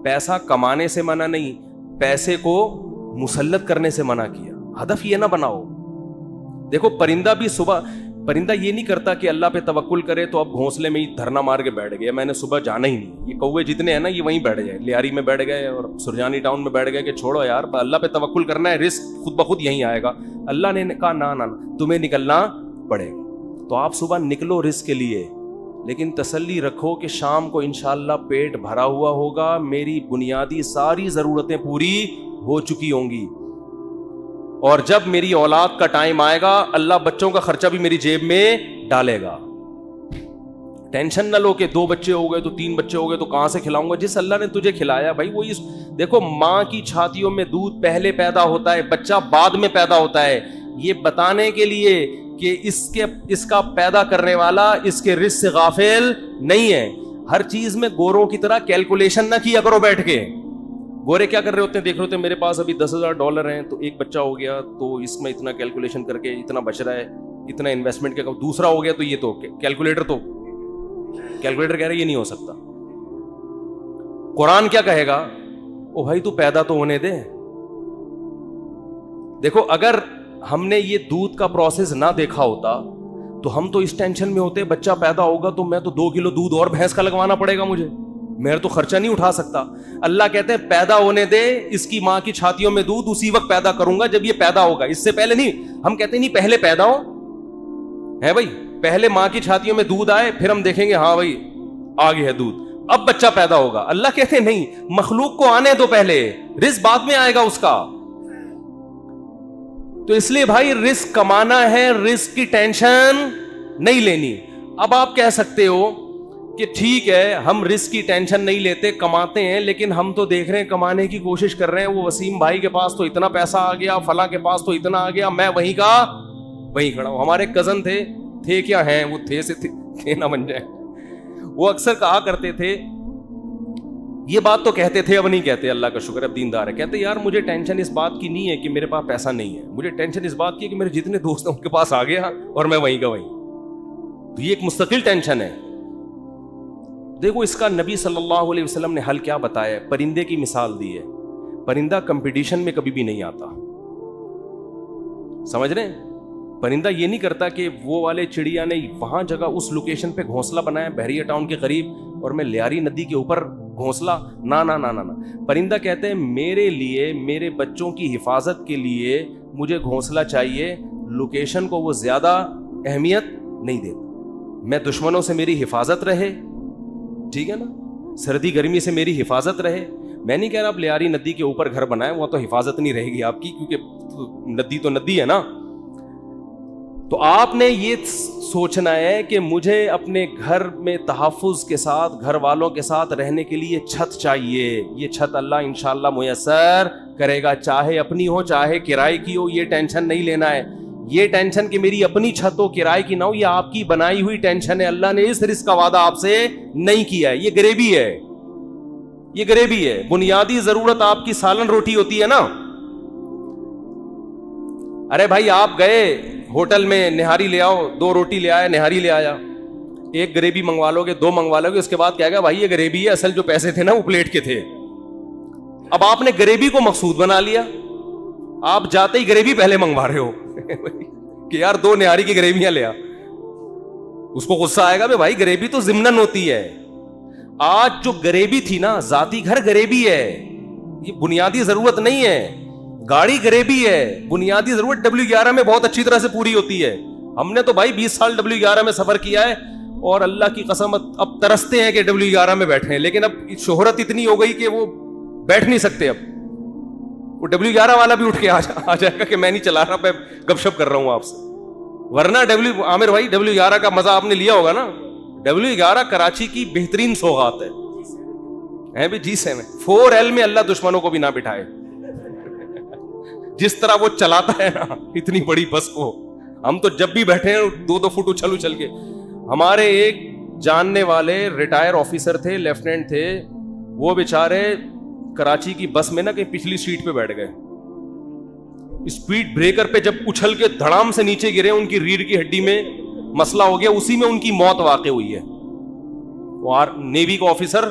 پیسہ کمانے سے منع نہیں، پیسے کو مسلط کرنے سے منع کیا. ہدف یہ نہ بناؤ. دیکھو پرندہ بھی صبح، پرندہ یہ نہیں کرتا کہ اللہ پہ توکل کرے تو اب گھونسلے میں ہی دھرنا مار کے بیٹھ گیا، میں نے صبح جانا ہی نہیں. یہ کوے جتنے ہیں نا یہ وہیں بیٹھ گئے، لیاری میں بیٹھ گئے اور سرجانی ٹاؤن میں بیٹھ گئے کہ چھوڑو یار اللہ پہ توکل کرنا ہے، رزق خود بخود یہیں آئے گا. اللہ نے کہا نہ تمہیں نکلنا پڑے گا. تو آپ صبح نکلو رزق کے لیے، لیکن تسلی رکھو کہ شام کو انشاءاللہ پیٹ بھرا ہوا ہوگا، میری بنیادی ساری ضرورتیں پوری ہو چکی ہوں گی، اور جب میری اولاد کا ٹائم آئے گا اللہ بچوں کا خرچہ بھی میری جیب میں ڈالے گا. ٹینشن نہ لو کہ 2 بچے ہو گئے تو 3 بچے ہو گئے تو کہاں سے کھلاؤں گا. جس اللہ نے تجھے کھلایا بھائی وہی. دیکھو ماں کی چھاتیوں میں دودھ پہلے پیدا ہوتا ہے، بچہ بعد میں پیدا ہوتا ہے، یہ بتانے کے لیے کہ اس کا پیدا کرنے والا اس کے رزق سے غافل نہیں ہے. ہر چیز میں گوروں کی طرح کیلکولیشن نہ کیا کرو بیٹھ کے. گورے کیا کر رہے ہوتے ہیں، دیکھ رہے ہوتے ہیں میرے پاس ابھی $10,000 ہیں تو ایک بچہ ہو گیا تو اس میں اتنا کیلکولیشن کر کے اتنا بچ رہا ہے، اتنا انویسٹمنٹ کیا، دوسرا ہو گیا تو یہ تو کیلکولیٹر کہہ رہے یہ نہیں ہو سکتا. قرآن کیا کہے گا، او بھائی تو پیدا تو ہونے دے. دیکھو اگر ہم نے یہ دودھ کا پروسیس نہ دیکھا ہوتا تو ہم تو اس ٹینشن میں ہوتے بچہ پیدا ہوگا تو میں تو 2 کلو دودھ اور بھینس کا لگوانا پڑے گا مجھے، میں تو خرچہ نہیں اٹھا سکتا. اللہ کہتے ہیں پیدا ہونے دے، اس کی ماں کی چھاتیوں میں دودھ اسی وقت پیدا کروں گا جب یہ پیدا ہوگا، اس سے پہلے نہیں. ہم کہتے ہیں نہیں پہلے پیدا ہو ہے بھائی، پہلے ماں کی چھاتیوں میں دودھ آئے پھر ہم دیکھیں گے ہاں بھائی آ گیا ہے دودھ، اب بچہ پیدا ہوگا. اللہ کہتے ہیں نہیں، مخلوق کو آنے دو پہلے، رزق بعد میں آئے گا اس کا. تو اس لیے بھائی رزق کمانا ہے، رزق کی ٹینشن نہیں لینی. اب آپ کہہ سکتے ہو کہ ٹھیک ہے ہم رزق کی ٹینشن نہیں لیتے، کماتے ہیں، لیکن ہم تو دیکھ رہے ہیں کمانے کی کوشش کر رہے ہیں، وہ وسیم بھائی کے پاس تو اتنا پیسہ آ گیا، فلاں کے پاس تو اتنا آ گیا، میں وہیں کا وہیں کھڑا ہوں. ہمارے کزن تھے کیا ہیں وہ، تھے سے تھے نہ بن جائیں. وہ اکثر کہا کرتے تھے، یہ بات تو کہتے تھے اب نہیں کہتے، اللہ کا شکر اب دیندار ہے، کہتے یار مجھے ٹینشن اس بات کی نہیں ہے کہ میرے پاس پیسہ نہیں ہے، مجھے ٹینشن اس بات کی ہے کہ میرے جتنے دوست ہیں ان کے پاس آ گیا اور میں وہیں کا وہیں. تو یہ ایک مستقل ٹینشن ہے. دیکھو اس کا نبی صلی اللہ علیہ وسلم نے حل کیا بتایا ہے، پرندے کی مثال دی ہے. پرندہ کمپٹیشن میں کبھی بھی نہیں آتا، سمجھ رہے ہیں. پرندہ یہ نہیں کرتا کہ وہ والے چڑیا نے وہاں جگہ اس لوکیشن پہ گھونسلہ بنایا بحریہ ٹاؤن کے قریب اور میں لیاری ندی کے اوپر گھونسلہ، نہ. پرندہ کہتے ہیں میرے لیے، میرے بچوں کی حفاظت کے لیے مجھے گھونسلہ چاہیے، لوکیشن کو وہ زیادہ اہمیت نہیں دیتا. میں دشمنوں سے میری حفاظت رہے، ٹھیک ہے نا، سردی گرمی سے میری حفاظت رہے. میں نہیں کہہ رہا آپ لیاری ندی کے اوپر گھر بنائیں، وہ تو حفاظت نہیں رہے گی آپ کی، کیونکہ ندی تو ندی ہے نا. تو آپ نے یہ سوچنا ہے کہ مجھے اپنے گھر میں تحفظ کے ساتھ، گھر والوں کے ساتھ رہنے کے لیے چھت چاہیے. یہ چھت اللہ انشاءاللہ میسر کرے گا، چاہے اپنی ہو چاہے کرائے کی ہو، یہ ٹینشن نہیں لینا ہے. یہ ٹینشن کہ میری اپنی چھت ہو کرائے کی نہ ہو، یہ آپ کی بنائی ہوئی ٹینشن ہے. اللہ نے اس رزق کا وعدہ آپ سے نہیں کیا ہے، یہ غریبی ہے، یہ غریبی ہے. بنیادی ضرورت آپ کی سالن روٹی ہوتی ہے نا. ارے بھائی آپ گئے ہوٹل میں نہاری لے آؤ، 2 روٹی لے آیا، نہاری لے آیا، ایک غریبی منگوا لو گے، 2 منگوا لو گے، اس کے بعد کہے گا بھائی یہ غریبی ہے، اصل جو پیسے تھے نا وہ پلیٹ کے تھے. اب آپ نے غریبی کو مقصود بنا لیا، آپ جاتے ہی غریبی پہلے منگوا رہے ہو کہ یار 2 نہاری کی غریبیاں لے آ. اس کو غصہ آئے گا بھائی غریبی تو ضمناً ہوتی ہے. آج جو غریبی تھی نا، ذاتی گھر غریبی ہے، یہ بنیادی ضرورت نہیں ہے. گاڑی غریبی ہے، بنیادی ضرورت W11 میں بہت اچھی طرح سے پوری ہوتی ہے. ہم نے تو بھائی 20 سال W11 میں سفر کیا ہے اور اللہ کی قسم اب ترستے ہیں کہ W11 میں بیٹھے ہیں، لیکن اب شہرت اتنی ہو گئی کہ وہ بیٹھ نہیں سکتے. اب وہ W11 والا بھی اٹھ کے آ جائے گا کہ میں نہیں چلا رہا، میں گپ شپ کر رہا ہوں آپ سے. ورنہ عامر بھائی W11 کا مزہ آپ نے لیا ہوگا نا. W11 کراچی کی بہترین سوغات ہے بھی. G7 4L میں اللہ دشمنوں کو بھی نہ بٹھائے. جس طرح وہ چلاتا ہے نا اتنی بڑی بس کو، ہم تو جب بھی بیٹھے ہیں 2-2 فٹ اچھل کے. ہمارے ایک جاننے والے ریٹائر آفیسر تھے، لیفٹیننٹ تھے، وہ بیچارے کراچی کی بس میں نا کہیں پچھلی سیٹ پہ بیٹھ گئے. اسپیڈ بریکر پہ جب اچھل کے دھڑام سے نیچے گرے، ان کی ریڑھ کی ہڈی میں مسئلہ ہو گیا، اسی میں ان کی موت واقع ہوئی ہے. وہ نیوی کا آفیسر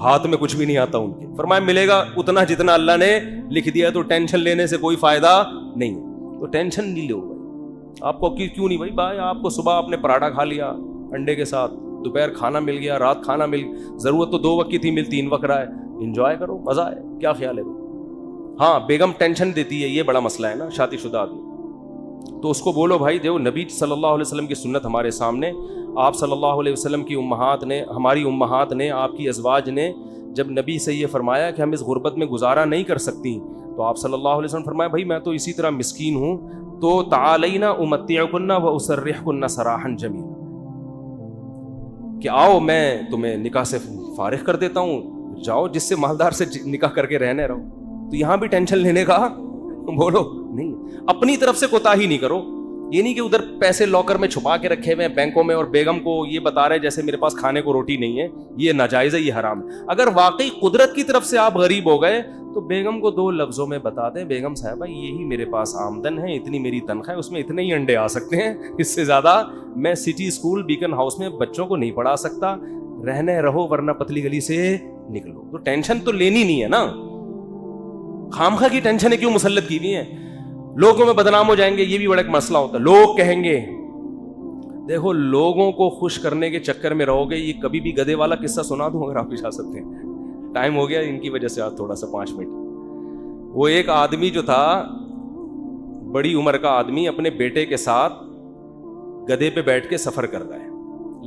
ہاتھ میں کچھ بھی نہیں آتا ان کے. فرمایا ملے گا اتنا جتنا اللہ نے لکھ دیا, تو ٹینشن لینے سے کوئی فائدہ نہیں. تو ٹینشن نہیں لو بھائی. آپ کو کیوں نہیں بھائی آپ کو صبح آپ نے پراٹھا کھا لیا انڈے کے ساتھ, دوپہر کھانا مل گیا, رات کھانا مل گیا, ضرورت تو 2 وقت کی تھی, مل 3 وقت رہا ہے, انجوائے کرو, مزہ ہے, کیا خیال ہے بھائی. ہاں بیگم ٹینشن دیتی ہے, یہ بڑا مسئلہ ہے نا شادی شدہ آدمی. تو اس کو بولو بھائی دیکھو نبی صلی اللہ علیہ وسلم کی سنت ہمارے سامنے, آپ صلی اللہ علیہ وسلم کی امہات نے, ہماری امہات نے, آپ کی ازواج نے جب نبی سے یہ فرمایا کہ ہم اس غربت میں گزارا نہیں کر سکتی, تو آپ صلی اللہ علیہ وسلم فرمایا بھائی میں تو اسی طرح مسکین ہوں, تو تعالینا امتعکن و اسرحکن سراحا جمیلا, کہ آؤ میں تمہیں نکاح سے فارغ کر دیتا ہوں, جاؤ جس سے مالدار سے نکاح کر کے رہنے رہو. تو یہاں بھی ٹینشن لینے کا بولو نہیں, اپنی طرف سے کوتاہی نہیں کرو. یہ نہیں کہ ادھر پیسے لاکر میں چھپا کے رکھے ہوئے ہیں بینکوں میں, اور بیگم کو یہ بتا رہے جیسے میرے پاس کھانے کو روٹی نہیں ہے, یہ ناجائز ہے, یہ حرام ہے. اگر واقعی قدرت کی طرف سے آپ غریب ہو گئے تو بیگم کو 2 لفظوں میں بتا دیں, بیگم صاحبہ یہی میرے پاس آمدن ہے, اتنی میری تنخواہ ہے, اس میں اتنے ہی انڈے آ سکتے ہیں, اس سے زیادہ میں سٹی اسکول بیکن ہاؤس میں بچوں کو نہیں پڑھا سکتا, رہنے رہو ورنہ پتلی گلی سے نکلو. تو ٹینشن تو لینی نہیں ہے نا, خامخواہ کی ٹینشنیں کیوں مسلط کی ہوئی ہیں. لوگوں میں بدنام ہو جائیں گے, یہ بھی بڑا ایک مسئلہ ہوتا ہے. لوگ کہیں گے, دیکھو لوگوں کو خوش کرنے کے چکر میں رہو گے. یہ کبھی بھی گدھے والا قصہ سنا دوں اگر آپ بھی جا سکتے ہیں, ٹائم ہو گیا ان کی وجہ سے, آج تھوڑا سا 5 منٹ. وہ ایک آدمی جو تھا, بڑی عمر کا آدمی, اپنے بیٹے کے ساتھ گدھے پہ بیٹھ کے سفر کر رہا ہے.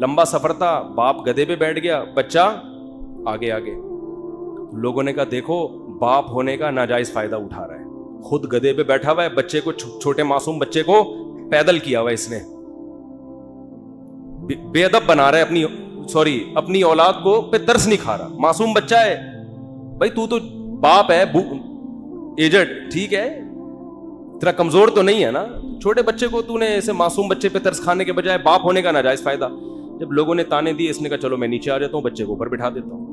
لمبا سفر تھا, باپ گدھے پہ بیٹھ گیا, بچہ آگے آگے. لوگوں نے کہا دیکھو باپ ہونے کا ناجائز فائدہ اٹھا رہا ہے, خود گدھے پہ بیٹھا ہوا ہے, بچے کو, چھوٹے معصوم بچے کو پیدل کیا ہوا ہے اس نے, بے ادب بنا رہا ہے اپنی اولاد کو, پہ ترس نہیں کھا رہا. معصوم بچہ ہے بھائی, تو باپ ہے, ایجڈ ٹھیک ہے, تیرا کمزور تو نہیں ہے نا, چھوٹے بچے کو تو نے ایسے معصوم بچے پہ ترس کھانے کے بجائے باپ ہونے کا ناجائز فائدہ. جب لوگوں نے تانے دیے, اس نے کہا چلو میں نیچے آ جاتا ہوں, بچے کو اوپر بٹھا دیتا ہوں.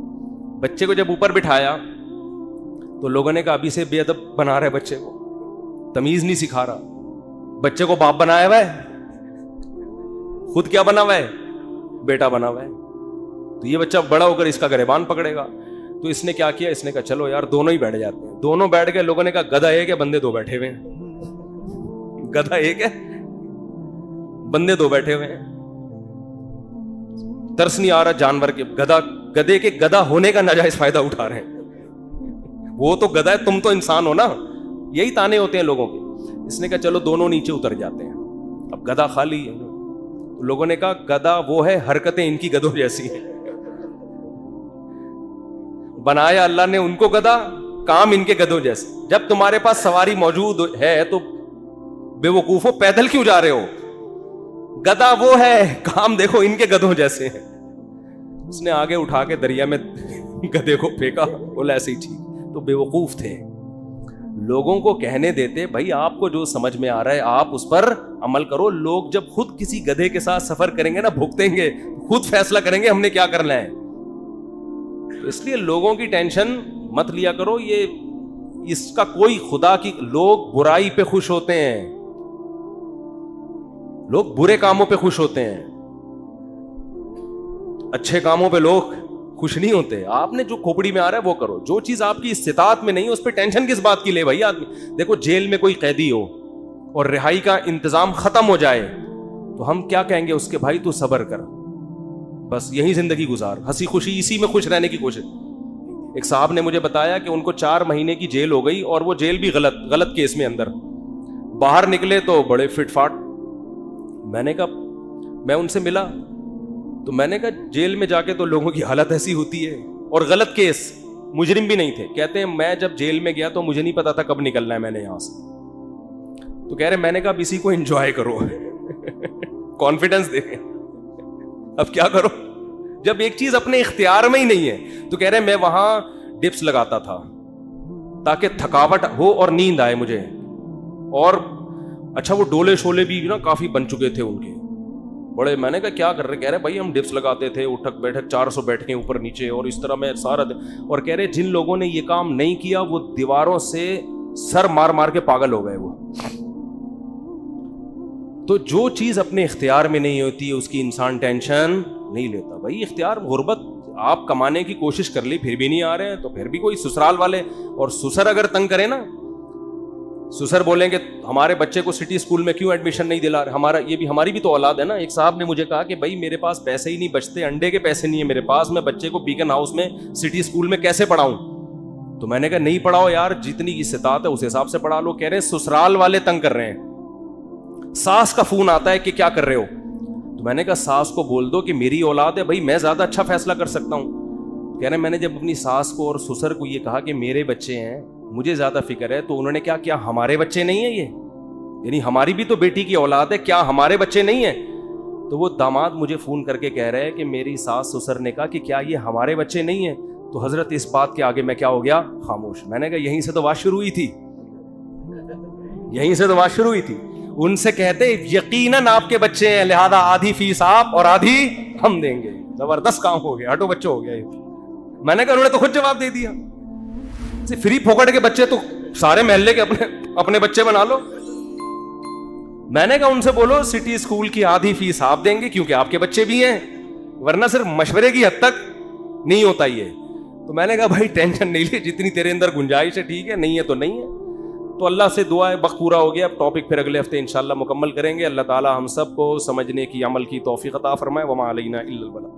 بچے کو جب اوپر بٹھایا تو لوگوں نے کہا ابھی سے بے ادب بنا رہا ہے بچے کو, تمیز نہیں سکھا رہا. بچے کو باپ بنایا ہوا ہے, خود کیا بنا ہوا ہے, بیٹا بنا ہوا ہے. تو یہ بچہ بڑا ہو کر اس کا گریبان پکڑے گا. تو اس نے کیا کیا, اس نے کہا چلو یار دونوں ہی بیٹھ جاتے ہیں. دونوں بیٹھ گئے. لوگوں نے کہا گدھا ایک ہے, بندے 2 بیٹھے ہوئے ہیں. گدھا ایک ہے, بندے 2 بیٹھے ہوئے ہیں. ترس نہیں آ رہا جانور کے, گدھے کے گدھا ہونے کا ناجائز فائدہ اٹھا رہے ہیں. وہ تو گدھا ہے, تم تو انسان ہو نا. یہی تانے ہوتے ہیں لوگوں کے. اس نے کہا چلو دونوں نیچے اتر جاتے ہیں. اب گدھا خالی ہے. لوگوں نے کہا گدھا وہ ہے, حرکتیں ان کی گدھوں جیسی ہیں. بنایا اللہ نے ان کو گدھا, کام ان کے گدھوں جیسے. جب تمہارے پاس سواری موجود ہے تو بے وقوفو پیدل کیوں جا رہے ہو؟ گدھا وہ ہے, کام دیکھو ان کے گدھوں جیسے ہیں. اس نے آگے اٹھا کے دریا میں گدھے کو پھینکا, بولا ایسے ہی ٹھیک. تو بے وقوف تھے. لوگوں کو کہنے دیتے بھائی آپ کو جو سمجھ میں آ رہا ہے آپ اس پر عمل کرو. لوگ جب خود کسی گدھے کے ساتھ سفر کریں گے نا, بھگتیں گے, خود فیصلہ کریں گے ہم نے کیا کرنا ہے. اس لیے لوگوں کی ٹینشن مت لیا کرو. یہ اس کا کوئی خدا کی, لوگ برائی پہ خوش ہوتے ہیں, لوگ برے کاموں پہ خوش ہوتے ہیں, اچھے کاموں پہ لوگ خوش نہیں ہوتے. آپ نے جو کھوپڑی میں آ رہا ہے وہ کرو. جو چیز آپ کی استطاعت میں نہیں ہے اس پہ ٹینشن کس بات کی لے بھائی آدمی. دیکھو جیل میں کوئی قیدی ہو اور رہائی کا انتظام ختم ہو جائے تو ہم کیا کہیں گے اس کے, بھائی تو صبر کر, بس یہی زندگی گزار, ہنسی خوشی اسی میں خوش رہنے کی کوشش. ایک صاحب نے مجھے بتایا کہ ان کو 4 مہینے کی جیل ہو گئی, اور وہ جیل بھی غلط کیس میں اندر. باہر نکلے تو بڑے فٹ فاٹ. میں نے کہا, میں ان سے ملا تو میں نے کہا جیل میں جا کے تو لوگوں کی حالت ایسی ہوتی ہے, اور غلط کیس, مجرم بھی نہیں تھے. کہتے ہیں میں جب جیل میں گیا تو مجھے نہیں پتا تھا کب نکلنا ہے میں نے یہاں سے. تو کہہ رہے میں نے کہا اب اسی کو انجوائے کرو, کانفیڈنس دے. اب کیا کرو جب ایک چیز اپنے اختیار میں ہی نہیں ہے. تو کہہ رہے میں وہاں ڈپس لگاتا تھا تاکہ تھکاوٹ ہو اور نیند آئے مجھے. اور اچھا وہ ڈولے شولے بھی نا کافی بن چکے تھے ان کے بڑے. میں نے کہا کیا کر رہے؟ کہہ رہے بھائی ہم ڈپس لگاتے تھے, اٹھک بیٹھک 400 بیٹھیں اوپر نیچے, اور اس طرح میں سارا. اور کہہ رہے جن لوگوں نے یہ کام نہیں کیا وہ دیواروں سے سر مار مار کے پاگل ہو گئے وہ. تو جو چیز اپنے اختیار میں نہیں ہوتی اس کی انسان ٹینشن نہیں لیتا. بھائی اختیار, غربت آپ کمانے کی کوشش کر لی پھر بھی نہیں آ رہے ہیں تو پھر بھی کوئی سسرال والے اور سسر اگر تنگ کرے نا, سسر بولیں کہ ہمارے بچے کو سٹی اسکول میں کیوں ایڈمیشن نہیں دلا رہے, ہماری بھی تو اولاد ہے نا. ایک صاحب نے مجھے کہا کہ بھائی میرے پاس پیسے ہی نہیں بچتے, انڈے کے پیسے نہیں ہیں میرے پاس, میں بچے کو بیکن ہاؤس میں سٹی اسکول میں کیسے پڑھاؤں؟ تو میں نے کہا نہیں پڑھاؤ یار, جتنی استطاعت ہے اس حساب سے پڑھا لو. کہہ رہے ہیں سسرال والے تنگ کر رہے ہیں, ساس کا فون آتا ہے کہ کیا کر رہے ہو. تو میں نے کہا ساس کو بول دو کہ میری اولاد ہے بھائی, میں زیادہ اچھا فیصلہ کر سکتا ہوں. کہہ رہے ہیں میں نے جب اپنی ساس کو اور سسر کو یہ کہا کہ میرے بچے ہیں, مجھے زیادہ فکر ہے, تو انہوں نے کیا ہمارے بچے نہیں ہیں یہ, یعنی ہماری بھی تو بیٹی کی اولاد ہے, کیا ہمارے بچے نہیں ہیں؟ تو وہ داماد مجھے فون کر کے کہہ رہے ہیں کہ میری ساس سسر نے کہا کہ کیا یہ ہمارے بچے نہیں ہیں؟ تو حضرت اس بات کے آگے میں کیا ہو گیا؟ خاموش. میں نے کہا یہیں سے تو بات شروع ہوئی تھی, یہیں سے تو بات شروع ہوئی تھی. ان سے کہتے یقیناً آپ کے بچے ہیں, لہذا آدھی فیس آپ اور آدھی ہم دیں گے. زبردست کام ہو گیا, ہٹو بچوں ہو گیا یہ. میں نے کہا انہوں نے تو خود جواب دے دیا, فری پھوکٹ کے بچے تو سارے محلے کے اپنے بچے بنا لو. میں نے کہا ان سے بولو سٹی اسکول کی آدھی فیس آپ دیں گے کیونکہ آپ کے بچے بھی ہیں, ورنہ صرف مشورے کی حد تک نہیں ہوتا یہ. تو میں نے کہا بھائی ٹینشن نہیں لی, جتنی تیرے اندر گنجائش ہے ٹھیک ہے, نہیں ہے تو نہیں ہے. تو اللہ سے دعا ہے, وقت پورا ہو گیا, اب ٹاپک پھر اگلے ہفتے انشاءاللہ مکمل کریں گے. اللہ تعالی ہم سب کو سمجھنے کی, عمل کی توفیق عطا فرمائے. وما علینا الا البلاغ.